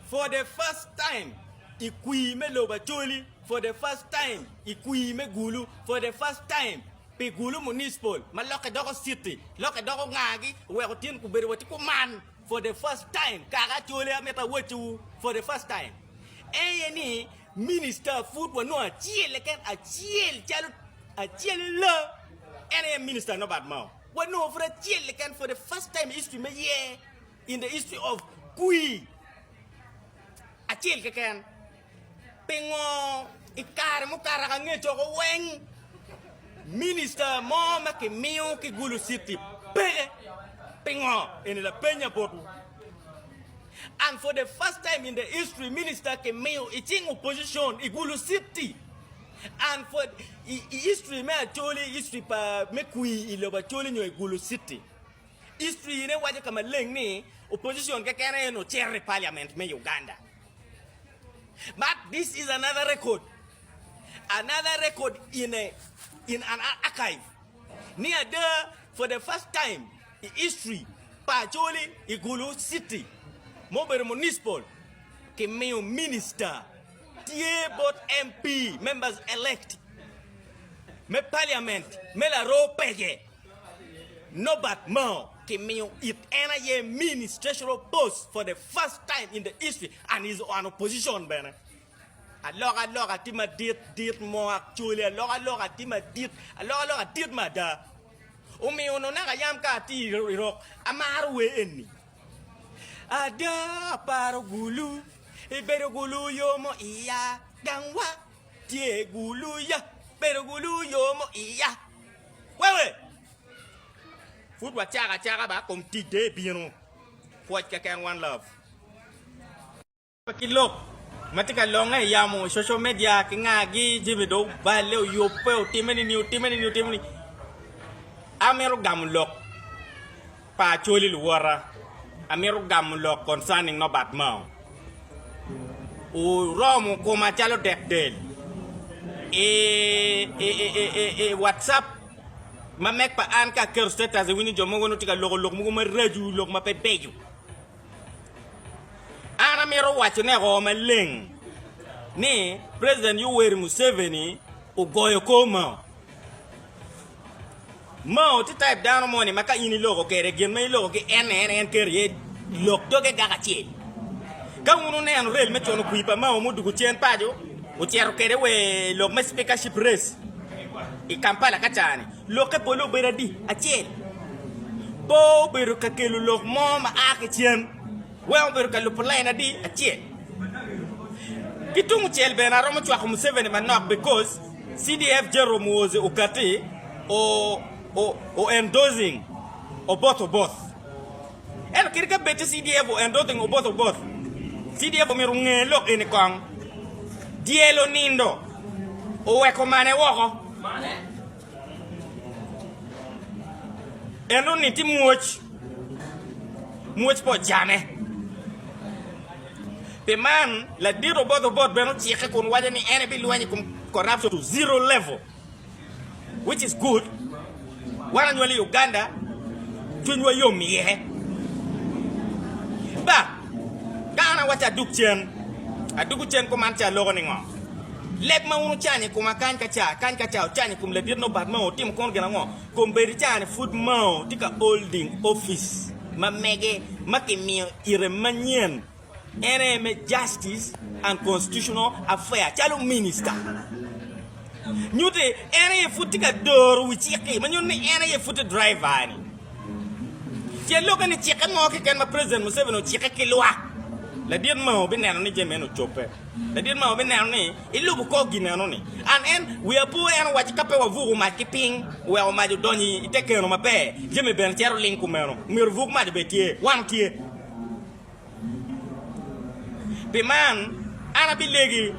For the first time, ikui me loba choli. For the first time, ikui me gulu. For the first time, pe gulu municipal. Ma Loke doko city. Loke doko ngagi. Uwe tin kuberi wati kuman. For the first time, kaka choli ameta wetu. For the first time. Any minister food wa no a chiel ken a chiel chalu a chiel lo. Any minister no bad mouth. Wa no for a chiel ken for the first time history me yeah in the history of kui. A chiel ken. Pengo ikare mukara kange choko weng. Minister mo make mio ki gulu city. Pere. Pengo in la penya botu. And for the first time in the history, Minister Kemeo is in opposition, Igulu City. And for history, me actually history pa me kui iloba actually no Igulu City. History ne waje kama leng ni opposition kekana no chair parliament me Uganda. But this is another record. Another record in an archive. Near there for the first time in history, pa actually Igulu City. Mobile municipal, Kemeo minister, tie bot MP, members elect, me parliament, me la ro pege, Norbert Mao, Kemeo it any ministerial post for the first time in the history, and is on opposition, bene. Alors, tima dit mo actually, alors, tima dit, alors, dit mada. Umi ono na yam ka ti rock, amaru eni. Ada para gulu, ibero gulu yomo iya gangwa, tie gulu ya, pero gulu yomo iya. Wewe, footwa chaga ba kom ti de bino, fuat kaka one love. Pakilok, matika longa yamo social media kingagi jibido baleo yope timeni. Amero gamulok, pa choli luara. Amiru gamlo concerning no bad mouth. U romu kuma chalo dekdel. WhatsApp ma mek pa an ka ker status wini jomo gono tika logo mu ma reju log ma pe beju. Ana miro wacho ne go ma leng. Ni President Yoweri Museveni u goyo koma. Mao ti type down money maka ini logo kere gen mai logo ke en kere lok to ke gaga chi ka unu ne an rel meto no kuipa mao mu dugu chen pajo o chero kere we log ma speakership race I Kampala kachani loke polo beradi a chen bo beru ka kelu log mo ma ake chen we on beru ka lu polina di a chen kitungu chel benaro mo chwa ko Museveni manok because CDF Jerome was ukati o endorsing o both. El kirika bete CDF o endorsing o both. CDF o mirunge lo ini kong. Dielo nindo. O weko mane woko. Eno niti much po jane. The man la diro both beno chike kun wajani ene biluani kum corruption to zero level. Which is good. Wana nywele Uganda tunywa yomi ye ba kana wacha aduku chen ko mancha logo ni ngo lep ma unu chani kuma kan ka cha chani kum le dir no bad ma tim kon gena ngo kum beri chani food ma tika holding office ma mege makimio ire manyen ene justice and constitutional affairs chalo minister Nyute ene futika door wichike manyone ene futa driver ni je loka ni chike ngoke ken ma president Museveni chike kilwa la dir ma be nano ni jemeno Chope la dir ma be nano ni ilubu ko ginano ni and we are poor and watch kape wa vugu ma kiping we o ma doni iteke no ma pe jeme ben chero link kumeno mir vugu ma de betie wan tie be man ana bi legi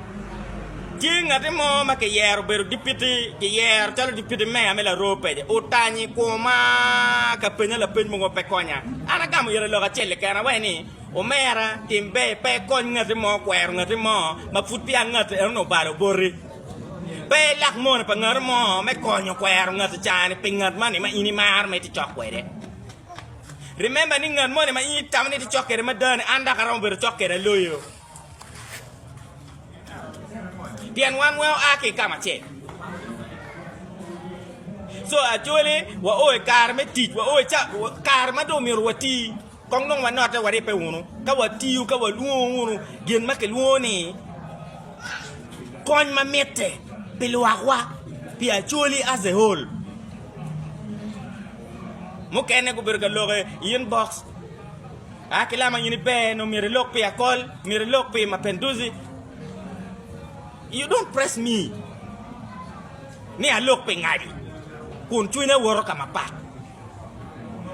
Jinga de mo ma ke yer beru dipiti ke yer talo dipiti me amela rope utani kuma ka penya la pen mo pe konya ana gamu yere lo ga chele kana weni o mera timbe pe konya de mo kwer ngati mo ma futi angati no baro borri pe lak mo pa ngar mo me konya kwer ngati chani pingat mani ma ini mar me ti chokwede remember ni ngar mo ne ma ini tamni ti chokere ma dane anda ka ro beru chokere loyo pian wan well ake kama che so Acholi wa oe kar me tit wa oe cha kar ma do mir wati kong nong wa not wa re pe unu ka wa tiu ka wa luo unu gen ma ke luo ni kon ma mette pe luwa pi Acholi as a whole mo kene go berga loge inbox akila ma yini pe no mir lok pe akol mir lok pe ma penduzi you don't press me ni a lok pe ngadi kun chui na woro kama pat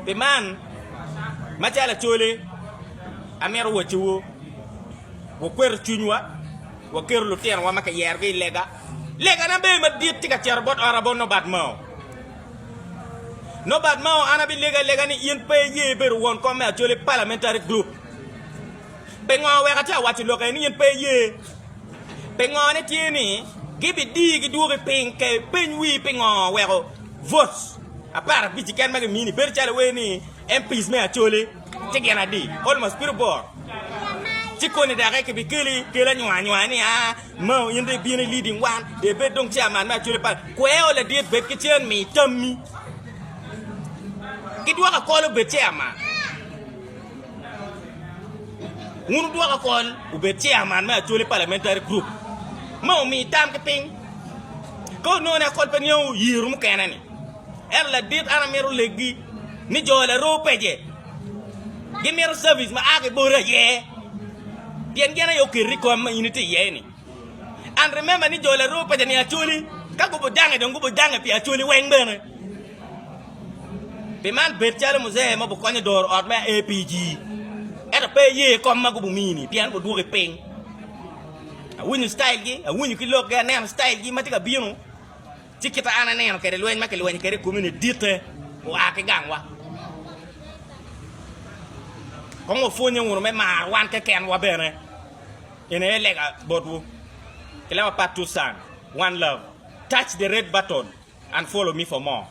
pe man ma chala Acholi amero wo chuo wo kwer chunywa wo ker lu ter wa maka yer gi lega na be ma dit tika cher bot arabo no bad mao ana bi lega ni yen pe ye ber won ko me Acholi parliamentary group pe ngo we ka ta wati lo ni yen pe ye pe ngo ne tieni gibi di gi duore pen ke pen wi pe ngo we ko vote a part bi ti ken ma mini ber chala we ni MPs me Acholi tigena di almost pure bor chikoni da ke bi kele nywa ni mo yende bi ni leading one de be dong chairman me Acholi pa ko e ole di be ki chen mi tammi ki duwa ka kolo be chairman ngunu duwa ka kol u be chairman me Acholi parliamentary group mo mi tam ke ping ko no na kol pen yo yirum kenani la dit ana meru legi ni jola ro peje gi meru service ma age bora ye bien gena yo kiri ko ma unity ye ni and remember ni jola ro peje ni Acholi ka go bodange pi Acholi weng bene be man betchale muze mo bo konye dor ot ma APG era pe ye ko ma go bu mini bien bo duore ping winu style gi winu ki lok ga nem style gi matika bienu tikita ana neno kere lwen ma ke lwen kere community dite o ake gangwa komo fonye nguru me mar wan ke ken wa bene ene lega bodu kila pa tusan one love touch the red button and follow me for more.